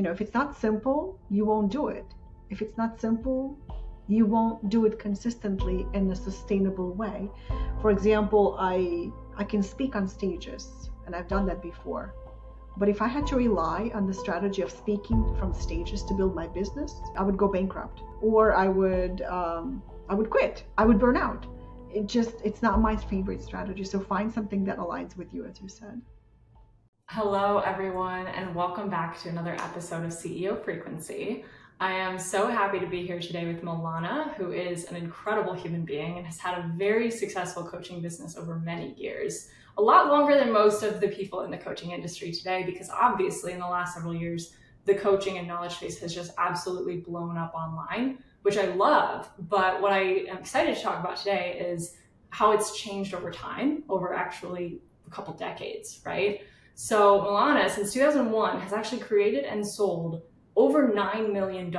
if it's not simple, you won't do it. If it's not simple, you won't do it consistently in a sustainable way. For example, I can speak on stages, and I've done that before. But if I had to rely on the strategy of speaking from stages to build my business, I would go bankrupt, or I would quit. I would burn out. It's not my favorite strategy. So find something that aligns with you, as you said. Hello, everyone, and welcome back to another episode of CEO Frequency. I am so happy to be here today with Milana, who is an incredible human being and has had a very successful coaching business over many years. A lot longer than most of the people in the coaching industry today, because obviously in the last several years, the coaching and knowledge space has just absolutely blown up online, which I love. But what I am excited to talk about today is how it's changed over time, over actually a couple decades, right? So Milana, since 2001, has actually created and sold over $9 million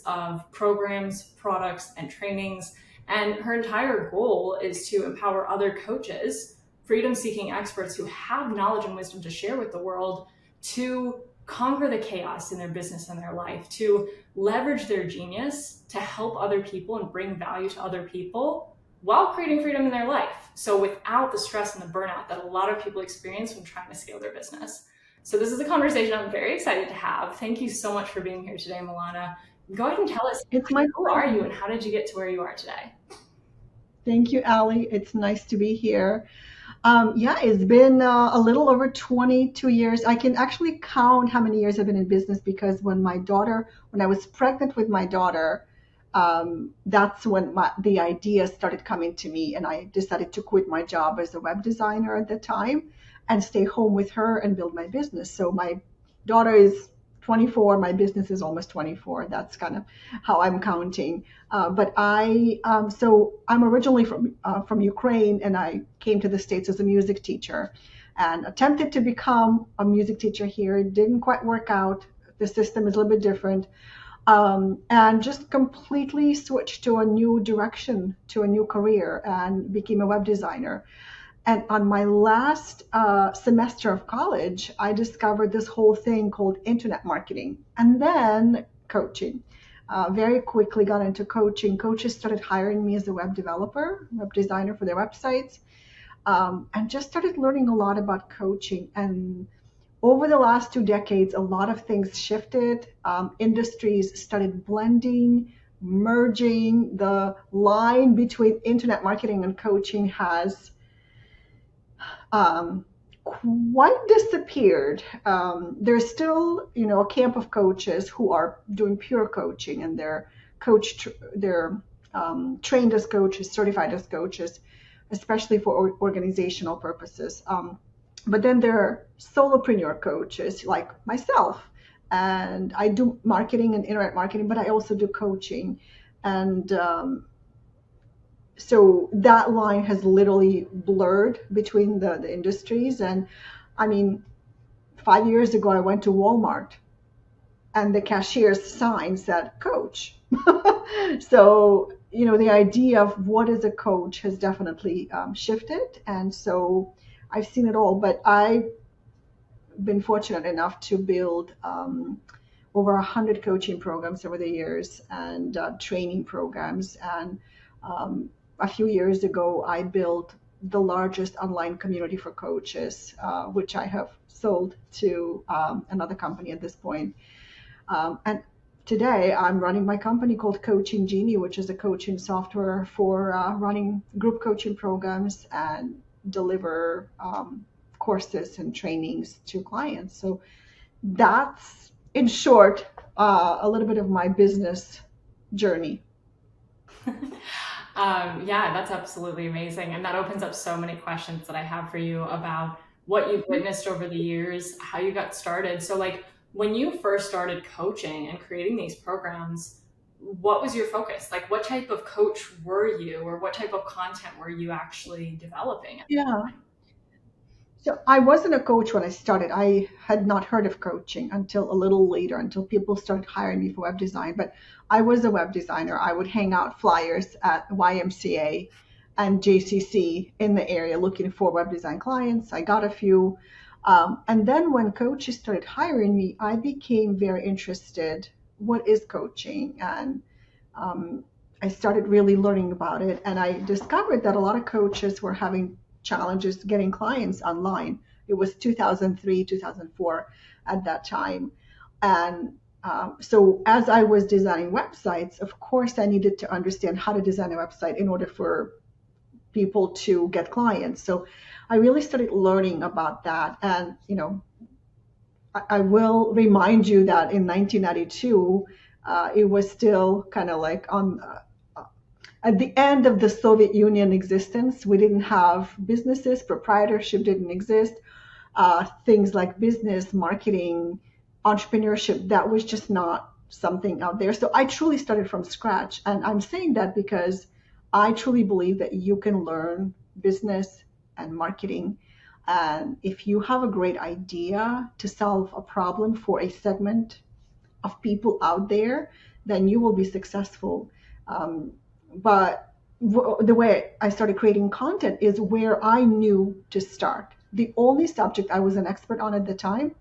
of programs, products, and trainings. And her entire goal is to empower other coaches, freedom-seeking experts who have knowledge and wisdom to share with the world, to conquer the chaos in their business and their life, to leverage their genius to help other people and bring value to other people while creating freedom in their life. So without the stress and the burnout that a lot of people experience when trying to scale their business. So this is a conversation I'm very excited to have. Thank you so much for being here today, Milana. Go ahead and tell us, who are you and how did you get to where you are today? Thank you, Ali. It's nice to be here. It's been a little over 22 years. I can actually count how many years I've been in business because when I was pregnant with my daughter, that's when the idea started coming to me, and I decided to quit my job as a web designer at the time and stay home with her and build my business. So my daughter is 24, my business is almost 24. That's kind of how I'm counting. So I'm originally from Ukraine, and I came to the States as a music teacher and attempted to become a music teacher here. It didn't quite work out. The system is a little bit different. And just completely switched to a new direction, to a new career, and became a web designer. And on my last semester of college, I discovered this whole thing called internet marketing and then coaching. Very quickly got into coaching. Coaches started hiring me as a web developer, web designer for their websites, and just started learning a lot about coaching. And over the last 2 decades, a lot of things shifted. Industries started blending, merging. The line between internet marketing and coaching has quite disappeared. There's still, a camp of coaches who are doing pure coaching, and they're trained as coaches, certified as coaches, especially for organizational purposes. But then there are solopreneur coaches like myself, and I do marketing and internet marketing, but I also do coaching. And so that line has literally blurred between the industries. And I mean, 5 years ago, I went to Walmart and the cashier's sign said coach. So, the idea of what is a coach has definitely shifted. And so I've seen it all, but I've been fortunate enough to build over 100 coaching programs over the years and training programs. And a few years ago, I built the largest online community for coaches, which I have sold to another company at this point. And today, I'm running my company called Coaching Genie, which is a coaching software for running group coaching programs and deliver courses and trainings to clients. So that's, in short, a little bit of my business journey. Yeah, that's absolutely amazing. And that opens up so many questions that I have for you about what you've witnessed over the years, how you got started. So when you first started coaching and creating these programs, what was your focus? What type of coach were you, or what type of content were you actually developing? Yeah. So I wasn't a coach when I started. I had not heard of coaching until a little later, until people started hiring me for web design. But I was a web designer. I would hang out flyers at YMCA and JCC in the area looking for web design clients. I got a few. And then when coaches started hiring me, I became very interested. What is coaching? And um, I started really learning about it. And I discovered that a lot of coaches were having challenges getting clients online. It was 2003, 2004 at that time. And so as I was designing websites, of course, I needed to understand how to design a website in order for people to get clients. So I really started learning about that. And, I will remind you that in 1992, it was still kind of like on at the end of the Soviet Union existence. We didn't have businesses, proprietorship didn't exist. Things like business, marketing, entrepreneurship, that was just not something out there. So I truly started from scratch. And I'm saying that because I truly believe that you can learn business and marketing. And if you have a great idea to solve a problem for a segment of people out there, then you will be successful. But the way I started creating content is where I knew to start. The only subject I was an expert on at the time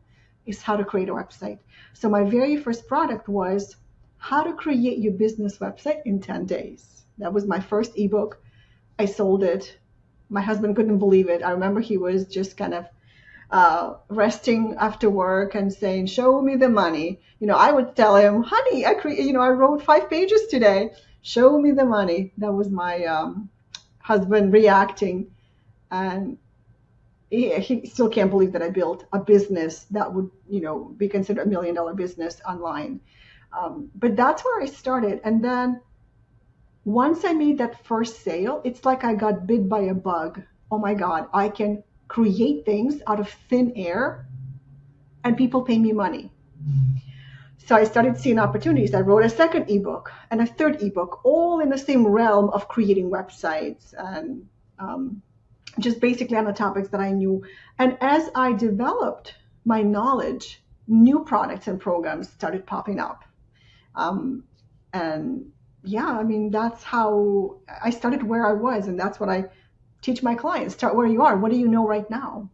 is how to create a website. So my very first product was how to create your business website in 10 days. That was my first ebook. I sold it. My husband couldn't believe it. I remember he was just kind of resting after work and saying, "Show me the money." I would tell him, "Honey, I wrote 5 pages today. Show me the money." That was my husband reacting, and he still can't believe that I built a business that would, be considered $1 million business online. But that's where I started, and then once I made that first sale, it's like I got bit by a bug. Oh my God, I can create things out of thin air and people pay me money. So I started seeing opportunities. I wrote a second ebook and a third ebook, all in the same realm of creating websites and just basically on the topics that I knew. And as I developed my knowledge, new products and programs started popping up. And yeah, I mean, that's how I started where I was. And that's what I teach my clients. Start where you are. What do you know right now?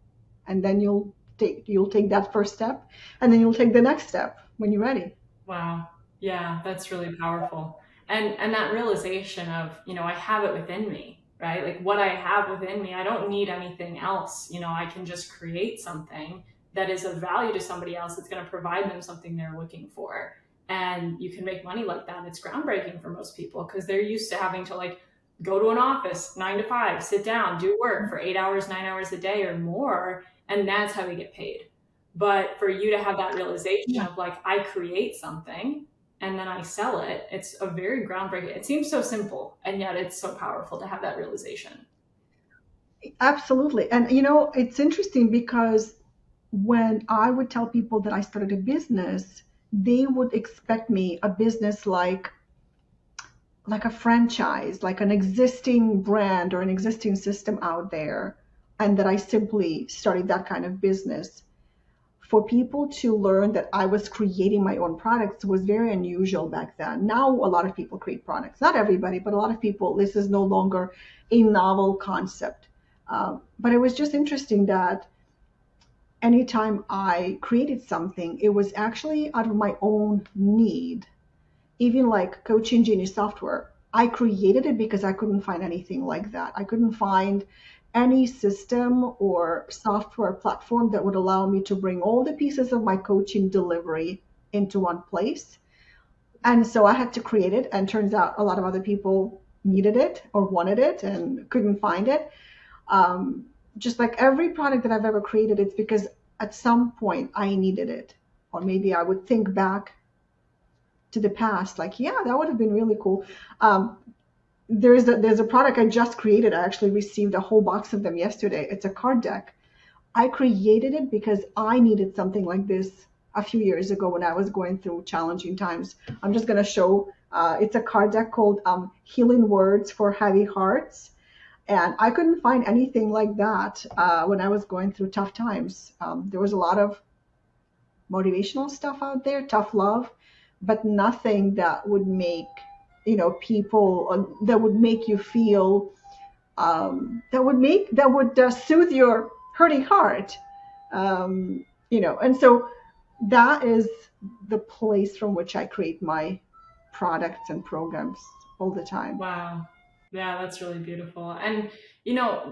And then you'll take that first step, and then you'll take the next step when you're ready. Wow. Yeah, that's really powerful. And that realization of, I have it within me, right? Like what I have within me, I don't need anything else. I can just create something that is of value to somebody else that's going to provide them something they're looking for. And you can make money like that. It's groundbreaking for most people because they're used to having to like go to an office 9 to 5, sit down, do work for 8 hours, 9 hours a day or more, and that's how they get paid. But for you to have that realization Yeah, of like, I create something and then I sell it, it's a very groundbreaking. It seems so simple, and yet it's so powerful to have that realization. absolutely. And it's interesting because when I would tell people that I started a business, they would expect me a business like a franchise, like an existing brand or an existing system out there, and that I simply started that kind of business. For people to learn that I was creating my own products was very unusual back then. Now, a lot of people create products. Not everybody, but a lot of people, this is no longer a novel concept. But it was just interesting that anytime I created something, it was actually out of my own need. Even like Coaching Genius software, I created it because I couldn't find anything like that. I couldn't find any system or software platform that would allow me to bring all the pieces of my coaching delivery into one place. And so I had to create it. And turns out a lot of other people needed it or wanted it and couldn't find it. Um, just like every product that I've ever created, it's because at some point I needed it. Or maybe I would think back to the past, like, yeah, that would have been really cool. Um, there's a product I just created. I actually received a whole box of them yesterday. It's a card deck. I created it because I needed something like this a few years ago when I was going through challenging times. I'm just going to show. It's a card deck called Healing Words for Heavy Hearts. And I couldn't find anything like that when I was going through tough times. There was a lot of motivational stuff out there, tough love, but nothing that would make people that would make you feel that would soothe your hurting heart. And so that is the place from which I create my products and programs all the time. Wow. Yeah, that's really beautiful. And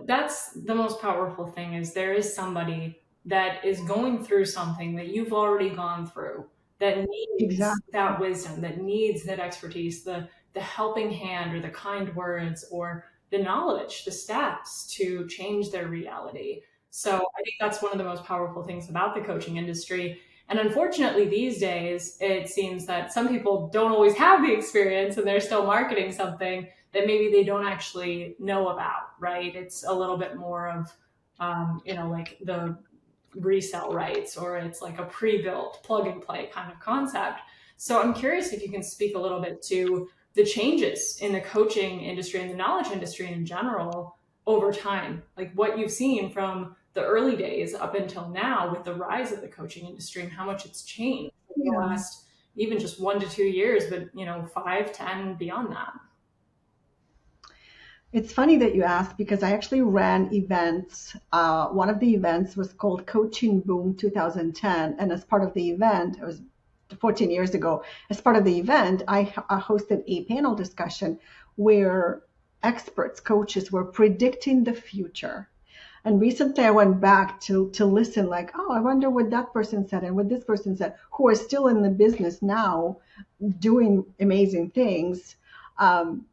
that's the most powerful thing is there is somebody that is going through something that you've already gone through that needs Exactly. that wisdom, that needs that expertise, the helping hand or the kind words or the knowledge, the steps to change their reality. So I think that's one of the most powerful things about the coaching industry. And unfortunately, these days, it seems that some people don't always have the experience and they're still marketing something that maybe they don't actually know about, right? It's a little bit more of, like the resell rights, or it's like a pre-built plug and play kind of concept. So I'm curious if you can speak a little bit to the changes in the coaching industry and the knowledge industry in general over time, like what you've seen from the early days up until now with the rise of the coaching industry and how much it's changed over the Yeah. last even just 1 to 2 years, but 5, 10, beyond that. It's funny that you asked because I actually ran events. One of the events was called Coaching Boom 2010. And as part of the event, it was 14 years ago, as part of the event, I hosted a panel discussion where experts, coaches were predicting the future. And recently I went back to listen, like, oh, I wonder what that person said and what this person said, who are still in the business now doing amazing things. Um,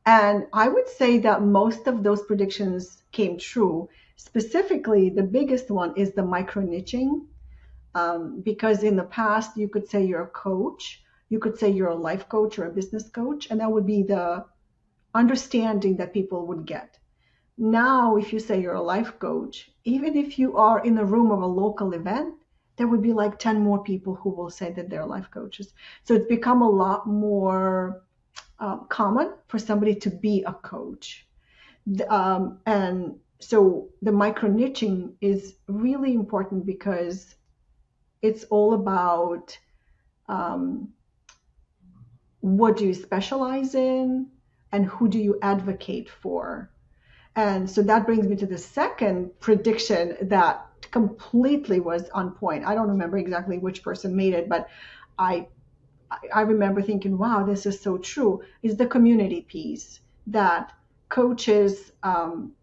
and I would say that most of those predictions came true. Specifically, the biggest one is the micro niching, because in the past, you could say you're a coach, you could say you're a life coach or a business coach, and that would be the understanding that people would get. Now, if you say you're a life coach, even if you are in the room of a local event, there would be like 10 more people who will say that they're life coaches. So it's become a lot more common for somebody to be a coach. And so the micro niching is really important because it's all about um, what do you specialize in and who do you advocate for. And so that brings me to the second prediction that completely was on point. I don't remember exactly which person made it, but I I remember thinking, wow, this is so true, is the community piece that coaches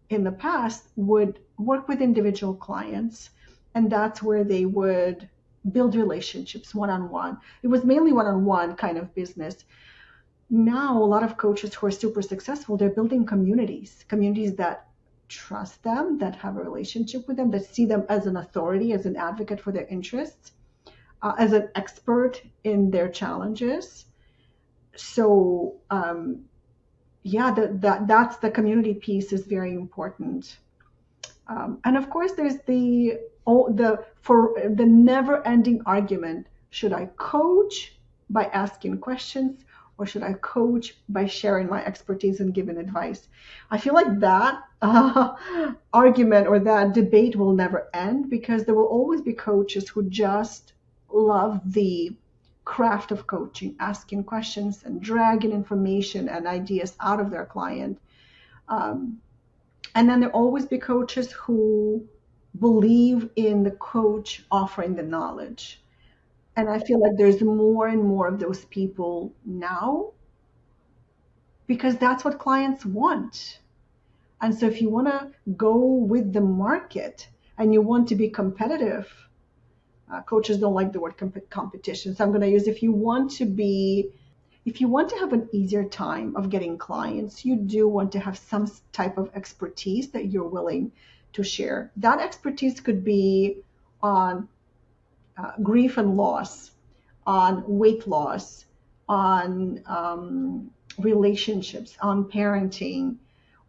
in the past would work with individual clients, and that's where they would build relationships one on one. It was mainly one on one kind of business. Now, a lot of coaches who are super successful, they're building communities, communities that trust them, that have a relationship with them, that see them as an authority, as an advocate for their interests, as an expert in their challenges. So yeah, that's the community piece is very important. And of course, there's the never-ending argument: should I coach by asking questions, or should I coach by sharing my expertise and giving advice? I feel like that argument or that debate will never end because there will always be coaches who just love the craft of coaching, asking questions and dragging information and ideas out of their client. Um, and then there always be coaches who believe in the coach offering the knowledge. And I feel like there's more and more of those people now because that's what clients want. And so if you want to go with the market and you want to be competitive, coaches don't like the word competition. So I'm going to use if you want to have an easier time of getting clients, you do want to have some type of expertise that you're willing to share. That expertise could be on grief and loss, on weight loss, on relationships, on parenting,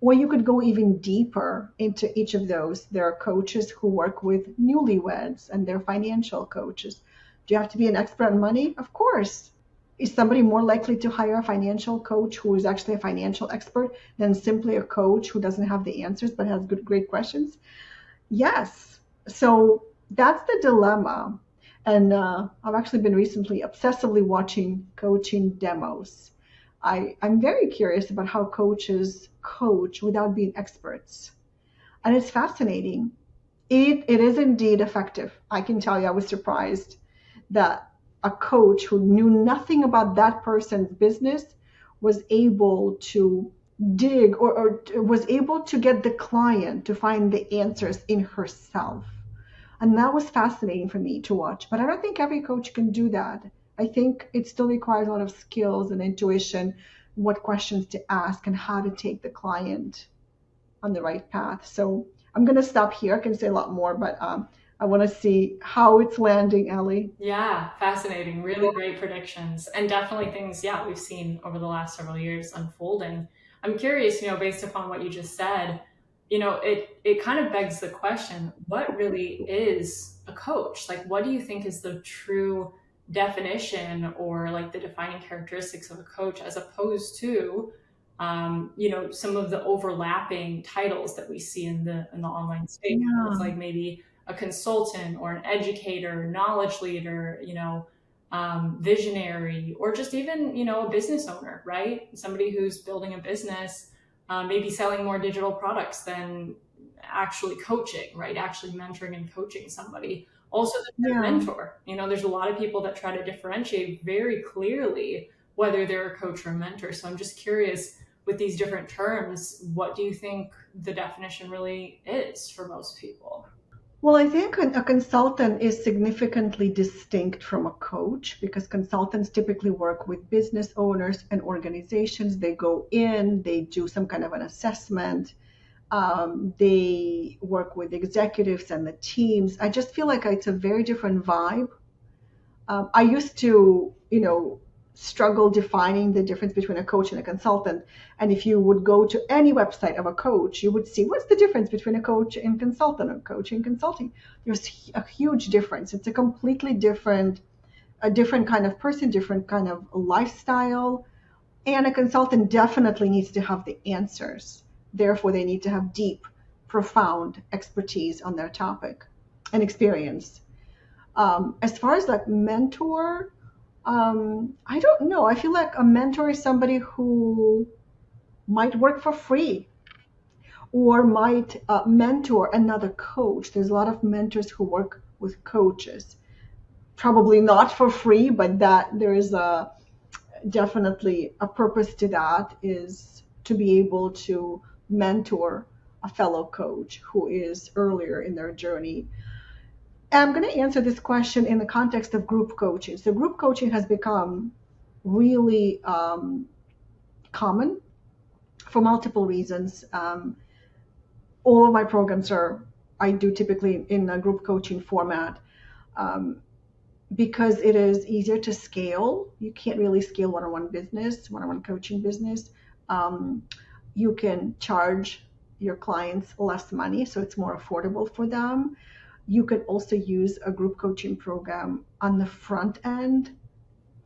or you could go even deeper into each of those. There are coaches who work with newlyweds and they're financial coaches. Do you have to be an expert on money? Of course. Is somebody more likely to hire a financial coach who is actually a financial expert than simply a coach who doesn't have the answers but has great questions? Yes. So that's the dilemma. And I've actually been recently obsessively watching coaching demos. I'm very curious about how coaches coach without being experts. And it's fascinating. It is indeed effective. I can tell you, I was surprised that a coach who knew nothing about that person's business was able to dig or was able to get the client to find the answers in herself. And that was fascinating for me to watch. But I don't think every coach can do that. I think it still requires a lot of skills and intuition, what questions to ask and how to take the client on the right path. So I'm going to stop here. I can say a lot more, but I want to see how it's landing, Ellie. Yeah, fascinating. Really great predictions. And definitely things, yeah, we've seen over the last several years unfolding. I'm curious, based upon what you just said, it kind of begs the question, what really is a coach? Like, what do you think is the true definition or like the defining characteristics of a coach as opposed to some of the overlapping titles that we see in the online space. It's Yeah, like maybe a consultant or an educator, knowledge leader, visionary, or just even, a business owner, right? Somebody who's building a business, maybe selling more digital products than actually coaching, right? Actually mentoring and coaching somebody. Also, the yeah. mentor. There's a lot of people that try to differentiate very clearly whether they're a coach or a mentor. So I'm just curious with these different terms, what do you think the definition really is for most people? Well, I think a consultant is significantly distinct from a coach because consultants typically work with business owners and organizations. They go in, they do some kind of an assessment, they work with executives and the teams. I just feel like it's a very different vibe. I used to, struggle defining the difference between a coach and a consultant. And if you would go to any website of a coach, you would see what's the difference between a coach and consultant, a coach and consulting. There's a huge difference. It's a completely a different kind of person, different kind of lifestyle. And a consultant definitely needs to have the answers. Therefore, they need to have deep, profound expertise on their topic and experience. As far as like mentor, I don't know. I feel like a mentor is somebody who might work for free or might mentor another coach. There's a lot of mentors who work with coaches, probably not for free, but that there is a definitely a purpose to that is to be able to mentor a fellow coach who is earlier in their journey. I'm going to answer this question in the context of group coaching. So, group coaching has become really common for multiple reasons. All of my programs I do typically in a group coaching format um, because it is easier to scale. You can't really scale one on one coaching business. Um, you can charge your clients less money, so it's more affordable for them. You can also use a group coaching program on the front end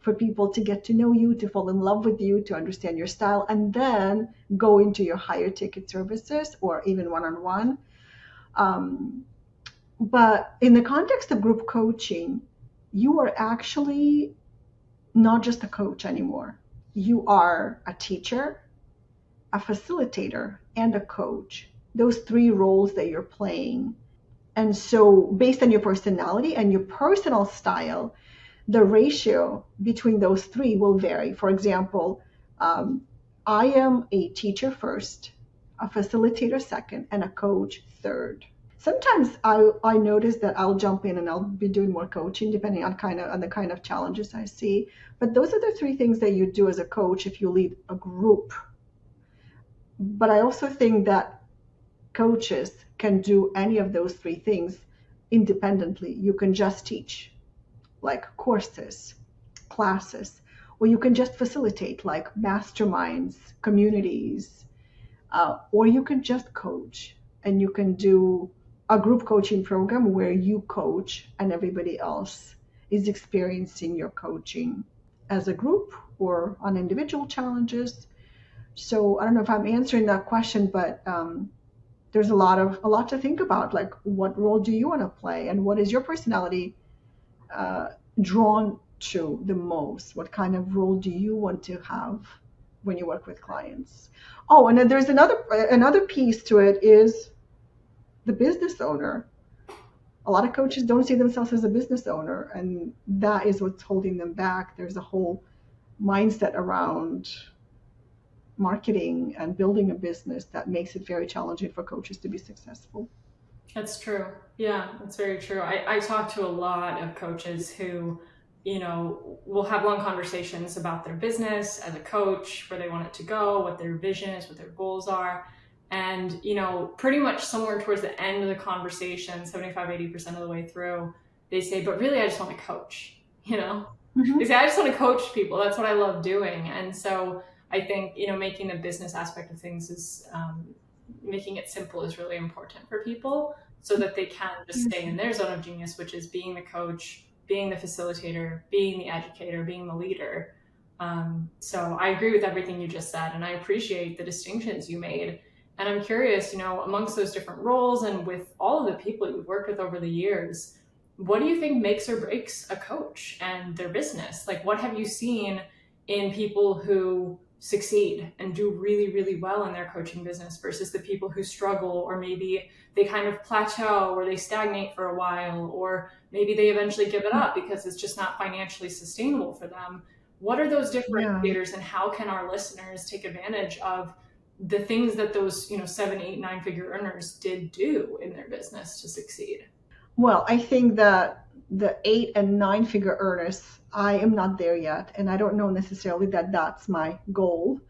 for people to get to know you, to fall in love with you, to understand your style, and then go into your higher ticket services or even one on one. But in the context of group coaching, you are actually not just a coach anymore. You are a teacher, a facilitator, and a coach. Those three roles that you're playing. And so, based on your personality and your personal style, the ratio between those three will vary. For example, I am a teacher first, a facilitator second, and a coach third. Sometimes I notice that I'll jump in and I'll be doing more coaching depending on the kind of challenges I see. But those are the three things that you do as a coach if you lead a group. But I also think that coaches can do any of those three things independently. You can just teach, like courses, classes, or you can just facilitate, like masterminds, communities, or you can just coach and you can do a group coaching program where you coach and everybody else is experiencing your coaching as a group or on individual challenges. So I don't know if I'm answering that question, but there's a lot to think about. Like, what role do you want to play, and what is your personality uh, drawn to the most? What kind of role do you want to have when you work with clients? Oh, and then there's another piece to it is the business owner. A lot of coaches don't see themselves as a business owner, and that is what's holding them back. There's a whole mindset around marketing and building a business that makes it very challenging for coaches to be successful. That's true. Yeah, that's very true. I talk to a lot of coaches who, will have long conversations about their business as a coach, where they want it to go, what their vision is, what their goals are. And, pretty much somewhere towards the end of the conversation, 75-80% of the way through, they say, but really, I just want to coach, They say, I just want to coach people. That's what I love doing. And so I think, making the business aspect of things is, making it simple is really important for people so that they can just stay in their zone of genius, which is being the coach, being the facilitator, being the educator, being the leader. So I agree with everything you just said, and I appreciate the distinctions you made. And I'm curious, amongst those different roles and with all of the people you've worked with over the years, what do you think makes or breaks a coach and their business? Like, what have you seen in people who succeed and do really, really well in their coaching business versus the people who struggle, or maybe they kind of plateau or they stagnate for a while, or maybe they eventually give it up because it's just not financially sustainable for them? What are those differentiators, and how can our listeners take advantage of the things that those 7, 8, 9-figure earners did do in their business to succeed? Well, I think that the 8 and 9-figure earners, I am not there yet, and I don't know necessarily that that's my goal.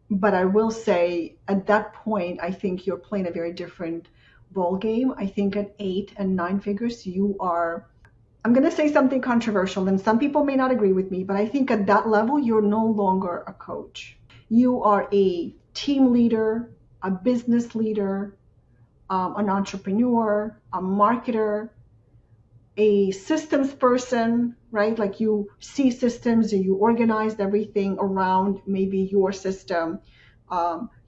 But I will say at that point, I think you're playing a very different ball game. I think at 8 and 9 figures, I'm going to say something controversial, and some people may not agree with me, but I think at that level, you're no longer a coach. You are a team leader, a business leader, an entrepreneur, a marketer, a systems person, right? Like you see systems and you organized everything around maybe your system.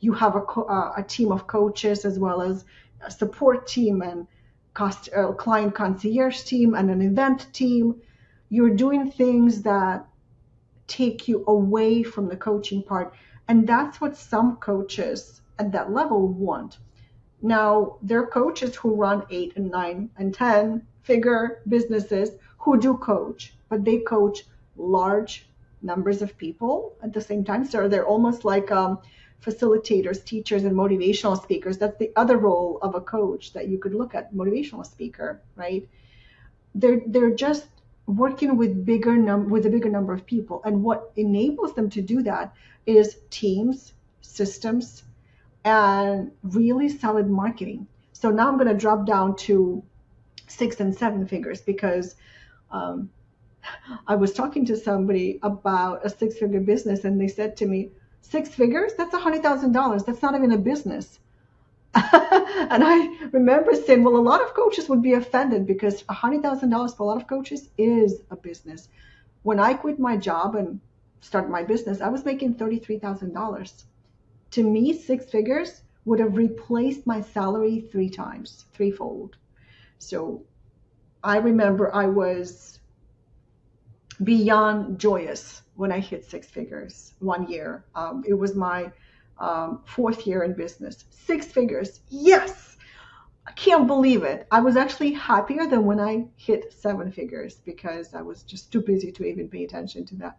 You have a team of coaches as well as a support team and client concierge team and an event team. You're doing things that take you away from the coaching part. And that's what some coaches at that level want. Now, there are coaches who run 8 and 9 and 10-figure businesses who do coach, but they coach large numbers of people at the same time. So they're almost like facilitators, teachers, and motivational speakers. That's the other role of a coach that you could look at, motivational speaker, right? They're just working with a bigger number of people. And what enables them to do that is teams, systems, and really solid marketing. So now I'm going to drop down to 6 and 7 figures because I was talking to somebody about a 6-figure business, and they said to me, 6 figures? That's $100,000. That's not even a business. And I remember saying, well, a lot of coaches would be offended because $100,000 for a lot of coaches is a business. When I quit my job and started my business, I was making $33,000. To me, 6 figures would have replaced my salary 3 times, threefold. So I remember I was beyond joyous when I hit 6 figures one year. It was my 4th year in business. 6 figures, yes! I can't believe it. I was actually happier than when I hit 7 figures because I was just too busy to even pay attention to that.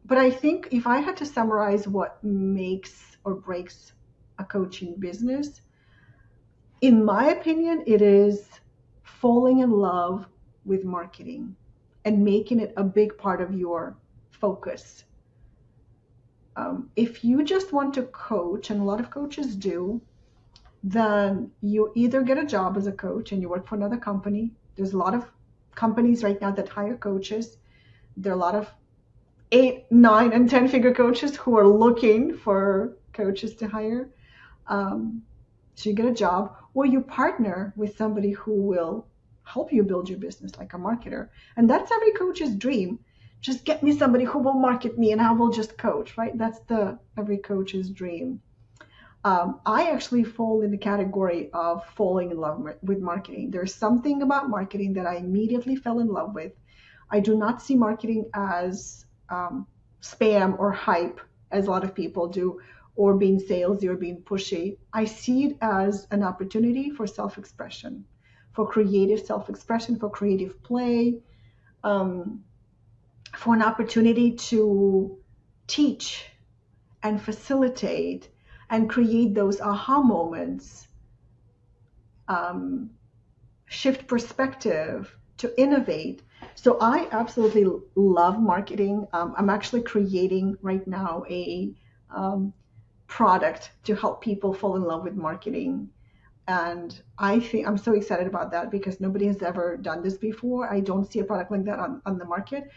But I think if I had to summarize what makes or breaks a coaching business, in my opinion, it is falling in love with marketing and making it a big part of your focus. If you just want to coach, and a lot of coaches do, then you either get a job as a coach and you work for another company. There's a lot of companies right now that hire coaches. There are a lot of 8, 9, and 10-figure coaches who are looking for coaches to hire. So you get a job, or you partner with somebody who will help you build your business, like a marketer. And that's every coach's dream. Just get me somebody who will market me and I will just coach, right? That's every coach's dream. I actually fall in the category of falling in love with marketing. There's something about marketing that I immediately fell in love with. I do not see marketing as spam or hype, as a lot of people do, or being salesy or being pushy. I see it as an opportunity for self-expression, for creative self-expression, for creative play, um, for an opportunity to teach and facilitate and create those aha moments, um, shift perspective, to innovate. So I absolutely love marketing. I'm actually creating right now a um, product to help people fall in love with marketing. And I think I'm so excited about that because nobody has ever done this before. I don't see a product like that on the market.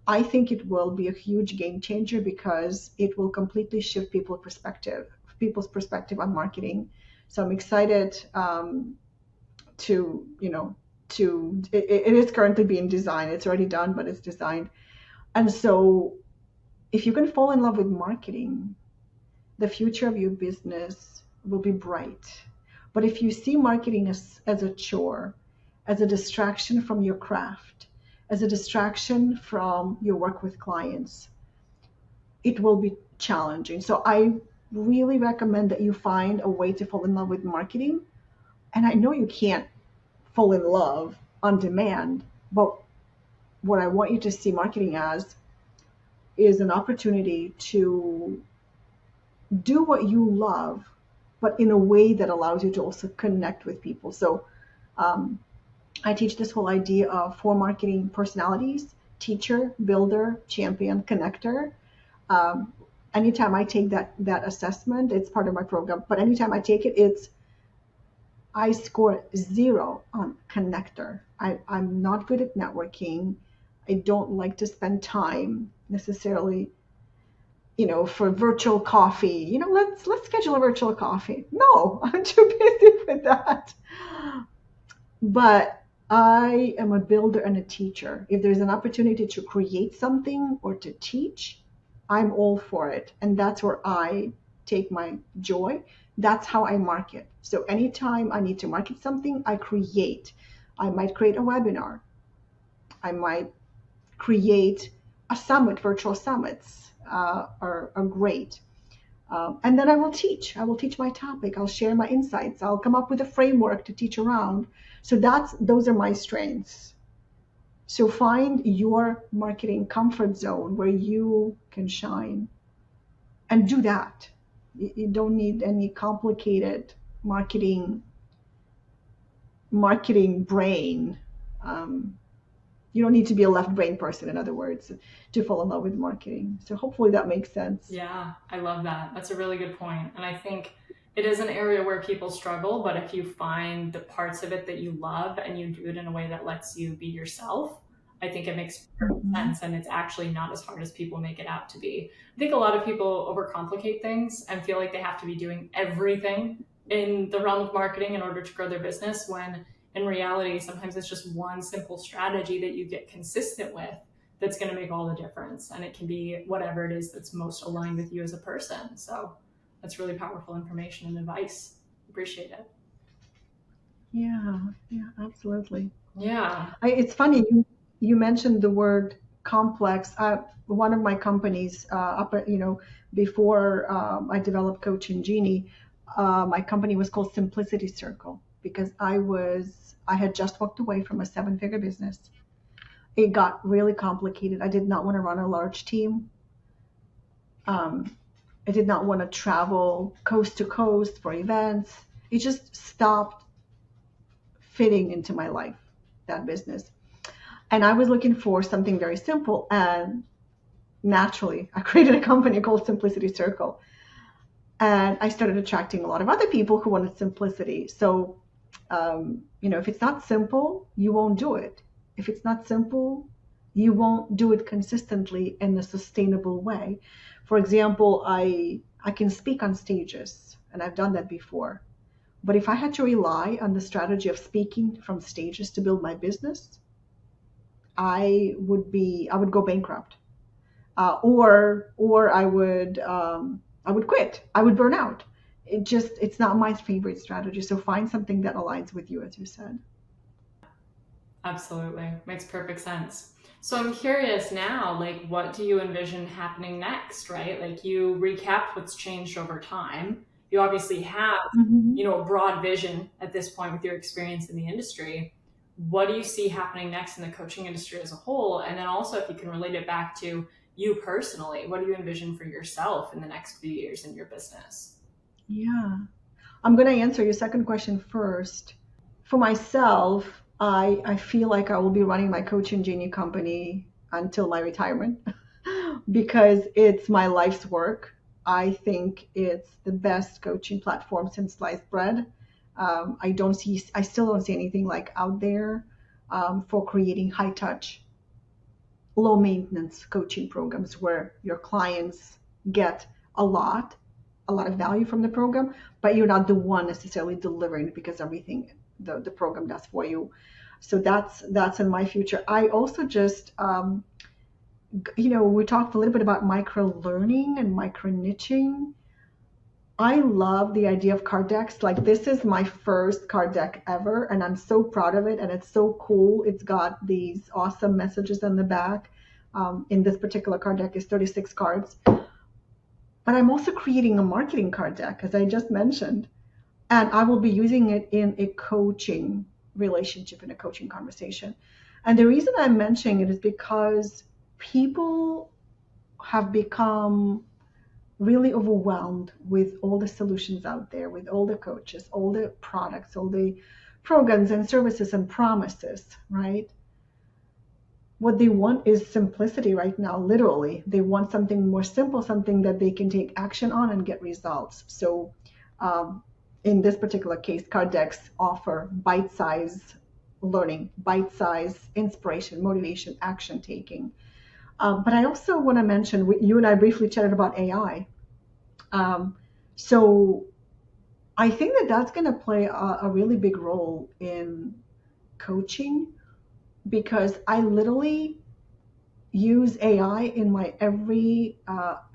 I think it will be a huge game changer because it will completely shift people's perspective on marketing. So I'm excited to, it is currently being designed. It's already done, but it's designed. And so if you can fall in love with marketing, the future of your business will be bright. But if you see marketing as a chore, as a distraction from your craft, as a distraction from your work with clients, it will be challenging. So I really recommend that you find a way to fall in love with marketing. And I know you can't fall in love on demand, but what I want you to see marketing as is an opportunity to do what you love, but in a way that allows you to also connect with people. So um, I teach this whole idea of 4 marketing personalities: teacher, builder, champion, connector. Um, Anytime I take that assessment, it's part of my program. But anytime I take it, I score 0 on connector. I'm not good at networking. I don't like to spend time necessarily, for virtual coffee. Let's schedule a virtual coffee. No, I'm too busy for that. But I am a builder and a teacher. If there's an opportunity to create something or to teach, I'm all for it. And that's where I take my joy. That's how I market. So anytime I need to market something, I create. I might create a webinar. I might create a summit. Virtual summits are great. And then I will teach. I will teach my topic. I'll share my insights. I'll come up with a framework to teach around. So those are my strengths. So find your marketing comfort zone where you can shine and do that. You don't need any complicated marketing brain. Um, you don't need to be a left brain person, in other words, to fall in love with marketing. So hopefully that makes sense. Yeah, I love that. That's a really good point. And I think it is an area where people struggle, but if you find the parts of it that you love and you do it in a way that lets you be yourself, I think it makes perfect Mhm. sense. And it's actually not as hard as people make it out to be. I think a lot of people overcomplicate things and feel like they have to be doing everything in the realm of marketing in order to grow their business, when in reality, sometimes it's just one simple strategy that you get consistent with that's going to make all the difference. And it can be whatever it is that's most aligned with you as a person. So that's really powerful information and advice. Appreciate it. Yeah, yeah, absolutely. Yeah. It's funny you mentioned the word complex. One of my companies, before I developed Coach and Genie, my company was called Simplicity Circle because I had just walked away from a 7-figure business. It got really complicated. I did not want to run a large team. Um, I did not want to travel coast to coast for events. It just stopped fitting into my life, that business. And I was looking for something very simple. And naturally, I created a company called Simplicity Circle. And I started attracting a lot of other people who wanted simplicity. So, if it's not simple, you won't do it. If it's not simple, you won't do it consistently in a sustainable way. For example, I can speak on stages, and I've done that before. But if I had to rely on the strategy of speaking from stages to build my business, I would go bankrupt, or I would quit. I would burn out. It's not my favorite strategy. So find something that aligns with you, as you said. Absolutely. Makes perfect sense. So I'm curious now, like, what do you envision happening next, right? Like, you recap what's changed over time. You obviously have, Mhm. a broad vision at this point with your experience in the industry. What do you see happening next in the coaching industry as a whole? And then also, if you can relate it back to you personally, what do you envision for yourself in the next few years in your business? Yeah. I'm going to answer your second question first. For myself, I feel like I will be running my coaching genie company until my retirement because it's my life's work. I think it's the best coaching platform since sliced bread. I still don't see anything like out there for creating high touch, low maintenance coaching programs where your clients get a lot, a lot of value from the program, but you're not the one necessarily delivering because everything the program does for you. So that's in my future. I also just we talked a little bit about micro learning and micro niching. I love the idea of card decks. Like this is my first card deck ever, and I'm so proud of it. And it's so cool. It's got these awesome messages in the back. In this particular card deck is 36 cards. But I'm also creating a marketing card deck, as I just mentioned, and I will be using it in a coaching relationship, in a coaching conversation. And the reason I'm mentioning it is because people have become really overwhelmed with all the solutions out there, with all the coaches, all the products, all the programs and services and promises, right? What they want is simplicity right now, literally. They want something more simple, something that they can take action on and get results. So, um, in this particular case, card decks offer bite size learning, bite size inspiration, motivation, action taking. But I also want to mention, you and I briefly chatted about AI. Um, so I think that that's going to play a really big role in coaching because I literally use AI in my every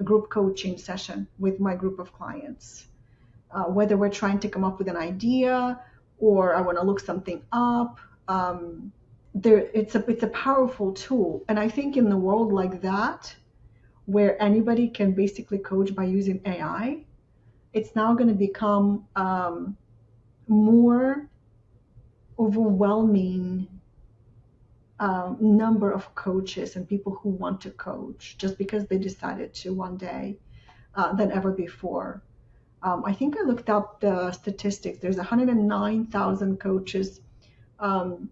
group coaching session with my group of clients. Whether we're trying to come up with an idea or I want to look something up, um, it's a powerful tool. And I think in the world like that, where anybody can basically coach by using AI, it's now going to become more overwhelming number of coaches and people who want to coach just because they decided to one day than ever before. I think I looked up the statistics. There's 109,000 coaches um,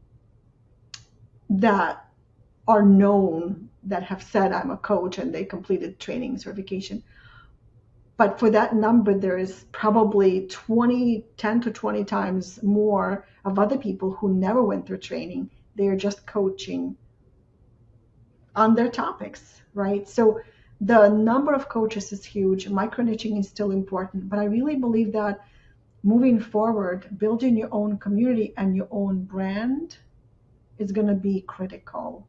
that are known that have said I'm a coach and they completed training certification. But for that number, there is probably 10 to 20 times more of other people who never went through training. They are just coaching on their topics, right? So the number of coaches is huge. Micro niching is still important, but I really believe that moving forward, building your own community and your own brand is going to be critical.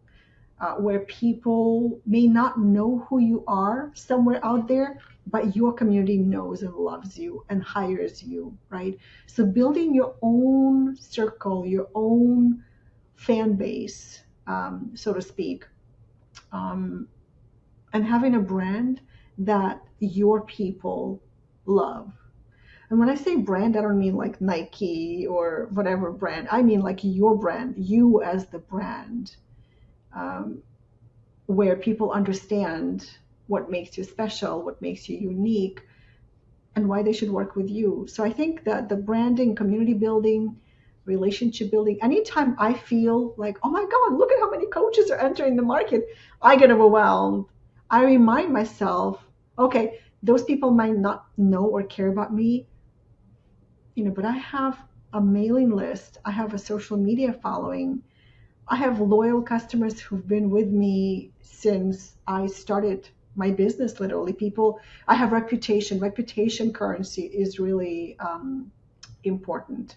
Where people may not know who you are somewhere out there, but your community knows and loves you and hires you, right? So building your own circle, your own fan base, so to speak, um, and having a brand that your people love. And when I say brand, I don't mean like Nike or whatever brand. I mean like your brand, you as the brand, um, where people understand what makes you special, what makes you unique, and why they should work with you. So I think that the branding, community building, relationship building, anytime I feel like, oh my God, look at how many coaches are entering the market, I get overwhelmed. I remind myself, okay, those people might not know or care about me, but I have a mailing list, I have a social media following, I have loyal customers who've been with me since I started my business, literally. I have reputation. Reputation currency is really important.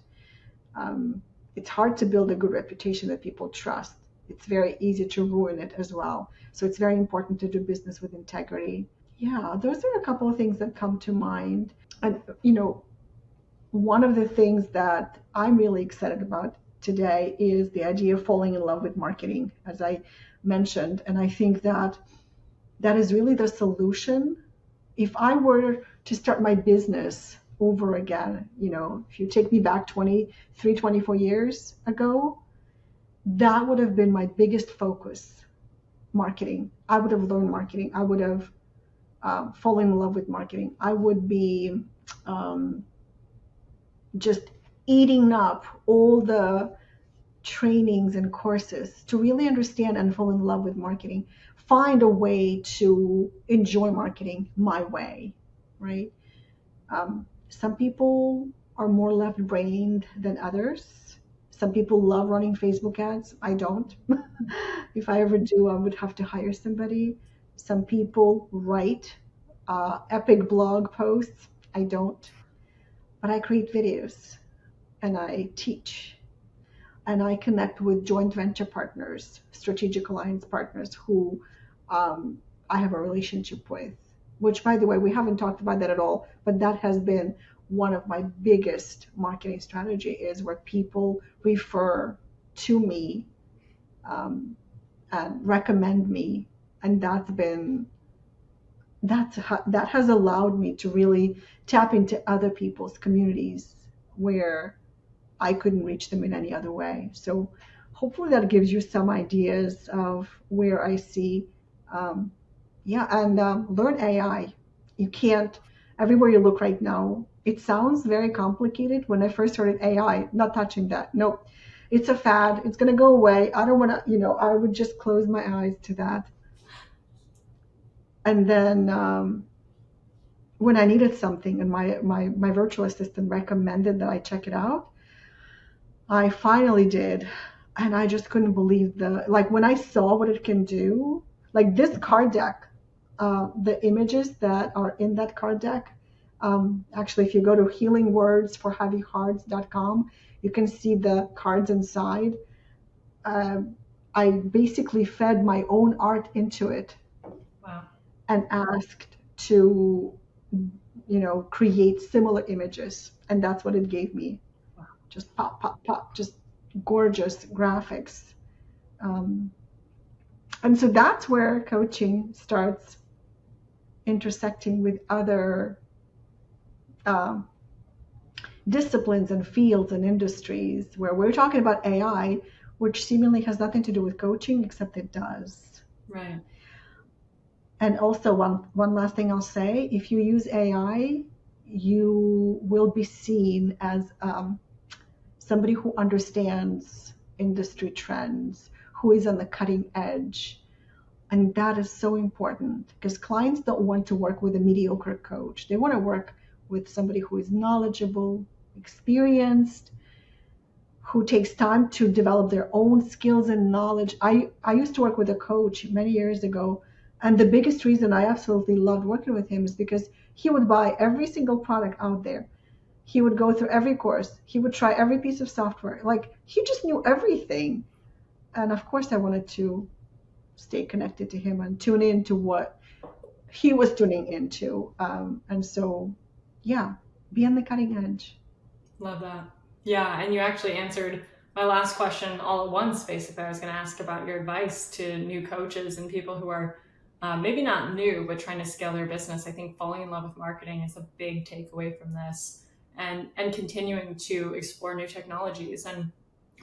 Um, it's hard to build a good reputation that people trust. It's very easy to ruin it as well. So it's very important to do business with integrity. Yeah, those are a couple of things that come to mind. And, one of the things that I'm really excited about today is the idea of falling in love with marketing, as I mentioned. And I think that that is really the solution. If I were to start my business over again, if you take me back 23, 24 years ago, that would have been my biggest focus, marketing. I would have learned marketing. I would have fallen in love with marketing. I would be um, just eating up all the trainings and courses to really understand and fall in love with marketing. Find a way to enjoy marketing my way, right? Some people are more left-brained than others. Some people love running Facebook ads. I don't. If I ever do, I would have to hire somebody. Some people write epic blog posts. I don't. But I create videos and I teach and I connect with joint venture partners, strategic alliance partners who I have a relationship with, which, by the way, we haven't talked about that at all, but that has been one of my biggest marketing strategy is where people refer to me um, and recommend me. And that has allowed me to really tap into other people's communities where I couldn't reach them in any other way. So hopefully that gives you some ideas of where I see, um, yeah, and learn AI. You can't, everywhere you look right now, it sounds very complicated. When I first started AI, not touching that. Nope. It's a fad. It's going to go away. I don't want to, I would just close my eyes to that. And then when I needed something and my virtual assistant recommended that I check it out, I finally did, and I just couldn't believe like when I saw what it can do, like this card deck, the images that are in that card deck. Actually, if you go to healingwordsforheavyhearts.com, you can see the cards inside. I basically fed my own art into it. Wow. And asked to, create similar images, and that's what it gave me. Just pop, pop, pop, just gorgeous graphics. Um, and so that's where coaching starts intersecting with other um, disciplines and fields and industries where we're talking about AI, which seemingly has nothing to do with coaching, except it does. Right. And also one last thing I'll say, if you use AI, you will be seen as somebody who understands industry trends, who is on the cutting edge. And that is so important because clients don't want to work with a mediocre coach. They want to work with somebody who is knowledgeable, experienced, who takes time to develop their own skills and knowledge. I used to work with a coach many years ago, and the biggest reason I absolutely loved working with him is because he would buy every single product out there. He would go through every course. He would try every piece of software. Like, he just knew everything. And of course, I wanted to stay connected to him and tune into what he was tuning into. And so, yeah, be on the cutting edge. Love that. Yeah, and you actually answered my last question all at once. Basically, I was going to ask about your advice to new coaches and people who are maybe not new, but trying to scale their business. I think falling in love with marketing is a big takeaway from this, and continuing to explore new technologies and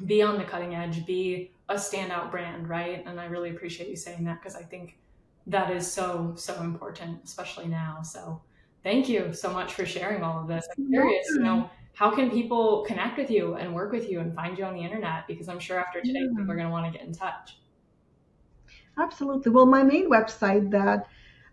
be on the cutting edge, be a standout brand, right? And I really appreciate you saying that because I think that is so, so important, especially now. So thank you so much for sharing all of this. I'm curious, how can people connect with you and work with you and find you on the internet? Because I'm sure after today, people are going to want to get in touch. Absolutely. Well, my main website that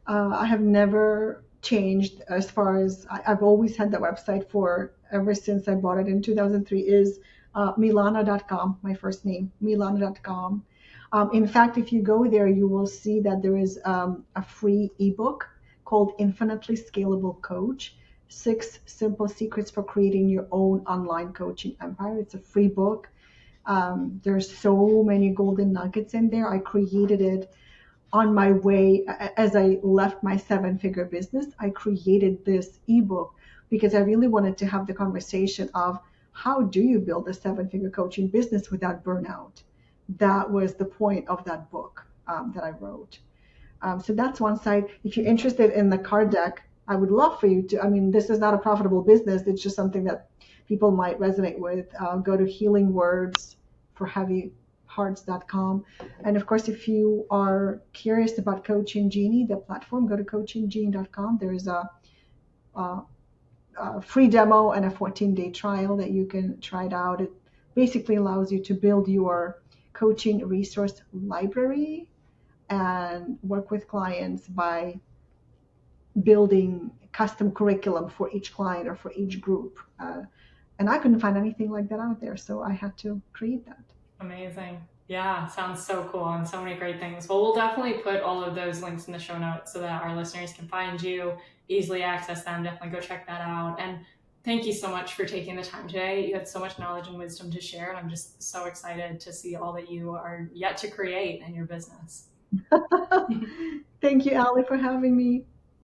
I have never changed as far as I've always had that website for ever since I bought it in 2003 is Milana.com, my first name, Milana.com. In fact, if you go there, you will see that there is a free ebook called Infinitely Scalable Coach, 6 Simple Secrets for Creating Your Own Online Coaching Empire. It's a free book. There's so many golden nuggets in there. I created it on my way as I left my 7-figure business. I created this ebook because I really wanted to have the conversation of how do you build a seven-figure coaching business without burnout? That was the point of that book that I wrote. So that's one side. If you're interested in the card deck, I would love for you to. I mean, this is not a profitable business. It's just something that people might resonate with. Go to healingwordsforheavyhearts.com. And of course, if you are curious about Coaching Genie, the platform, go to coachinggenie.com. There's a free demo and a 14-day trial that you can try it out. It basically allows you to build your coaching resource library and work with clients by building custom curriculum for each client or for each group. And I couldn't find anything like that out there, so I had to create that. Amazing. Yeah, sounds so cool and so many great things. Well, we'll definitely put all of those links in the show notes so that our listeners can find you, easily access them. Definitely go check that out. And thank you so much for taking the time today. You had so much knowledge and wisdom to share, and I'm just so excited to see all that you are yet to create in your business. Thank you, Ali, for having me.